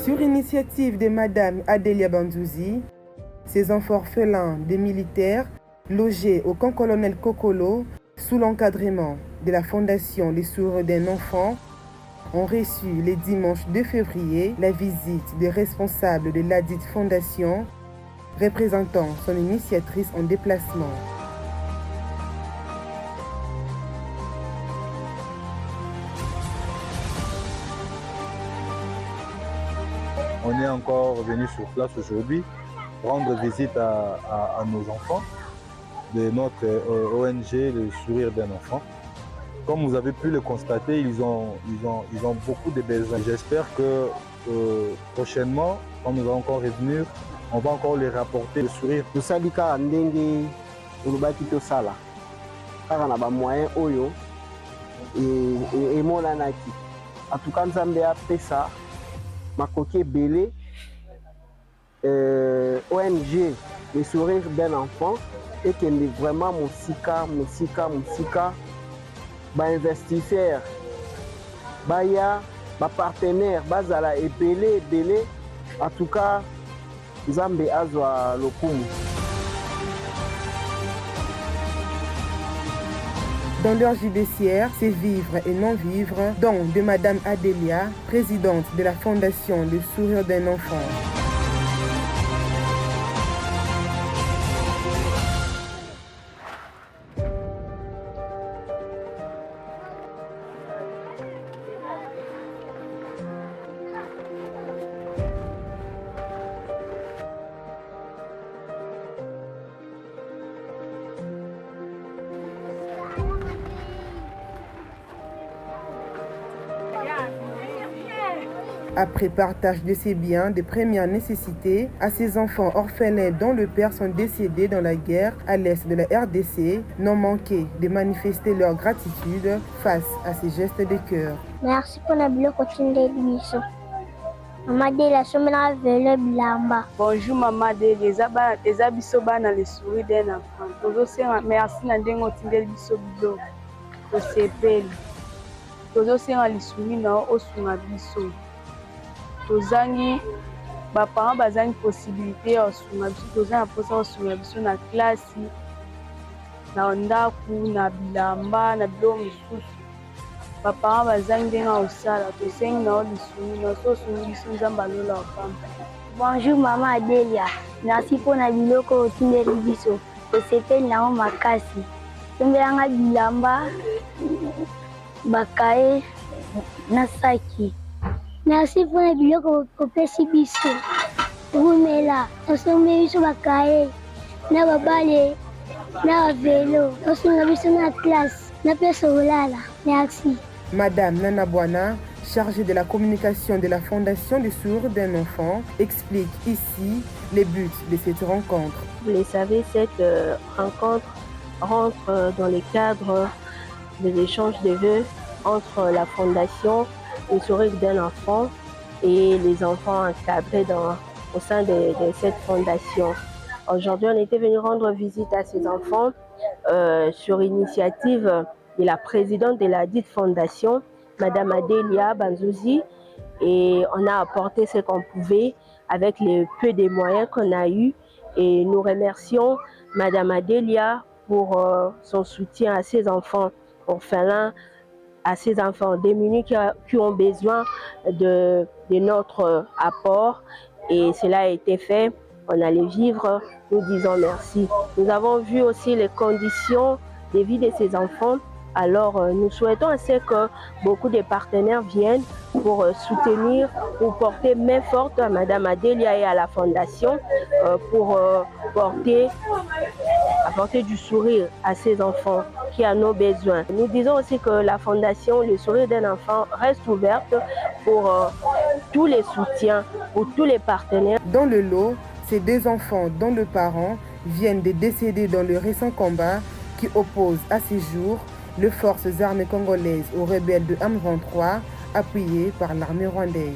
Sur initiative de Madame Adélia Banzouzi, ces enfants orphelins des militaires logés au camp colonel Kokolo sous l'encadrement de la Fondation Les Sourires d'un Enfant ont reçu le dimanche 2 février la visite des responsables de ladite fondation représentant son initiatrice en déplacement. On est encore venu sur place aujourd'hui rendre visite à nos enfants de notre ONG Le Sourire d'un Enfant. Comme vous avez pu le constater, ils ont beaucoup de besoins. J'espère que prochainement, quand nous allons encore revenir, on va encore les rapporter le sourire. Nous salika ndenge ulubaki to sala. Kaka na ba moyen oyo et monanaki. En tout cas, Nzambe a fait ça. Makoki Belé, ONG Le Sourire d'un Enfant, et qui est vraiment musika, ba investisseur, baya, ba partenaire, bazala et belé. En tout cas, Nzambe azwa lokumu. Dans leur judiciaire, c'est vivre et non vivre, don de Madame Adélia, présidente de la Fondation Le Sourire d'un Enfant. Après partage de ses biens de première nécessité à ses enfants orphelins dont le père sont décédés dans la guerre à l'est de la RDC, n'ont manqué de manifester leur gratitude face à ces gestes de cœur. Merci pour la continuité de l'émission. Maman Adélia, je me bilamba. Bonjour Maman Adélia, les abisso bana les souris d'un enfant. Merci Nandengo Tindel biso bilo. Osepeli. Tozo senga les souris na osunga biso. Tozangi baparents bazangi possibilité ya osunga biso, tozanga mposa osunga biso na klasi, na ndaku, na bilamba, na biloko mosusu. Baparents bazangi ndenge osala, tosengi na lisungi na so osungi biso Nzambe alola opamba. Bonjour Maman Adélia, merci pour na biloko otindeli biso, tosepeli nango makasi. Tombelanga bilamba, bakaye na saki. Merci pour les biloko kopesi biso. Rumela, osombe biso bakaye, na babale, na velo, osonga biso na classe, na pesa olala. Merci. Madame Nana Bouana, chargée de la communication de la Fondation des Sourires d'un Enfant, explique ici les buts de cette rencontre. Vous le savez, cette rencontre rentre dans le cadre des échanges de vœux entre la Fondation Le Sourire d'un Enfant et les enfants encadrés au sein de cette fondation. Aujourd'hui, on était venu rendre visite à ces enfants sur initiative de la présidente de la dite fondation, Madame Adélia Banzouzi, et on a apporté ce qu'on pouvait avec le peu de moyens qu'on a eu, et nous remercions Madame Adélia pour son soutien à ces enfants orphelins, à ces enfants démunis qui ont besoin de notre apport, et cela a été fait. On allait vivre, nous disons merci. Nous avons vu aussi les conditions de vie de ces enfants. Alors nous souhaitons assez que beaucoup de partenaires viennent pour soutenir, pour porter main forte à Madame Adélia et à la Fondation pour apporter du sourire à ces enfants qui en ont besoin. Nous disons aussi que la Fondation Le Sourire d'un Enfant reste ouverte pour tous les soutiens, pour tous les partenaires. Dans le lot, ces deux enfants dont le parent viennent de décéder dans le récent combat qui oppose à ces jours les forces armées congolaises aux rebelles de M23 appuyées par l'armée rwandaise.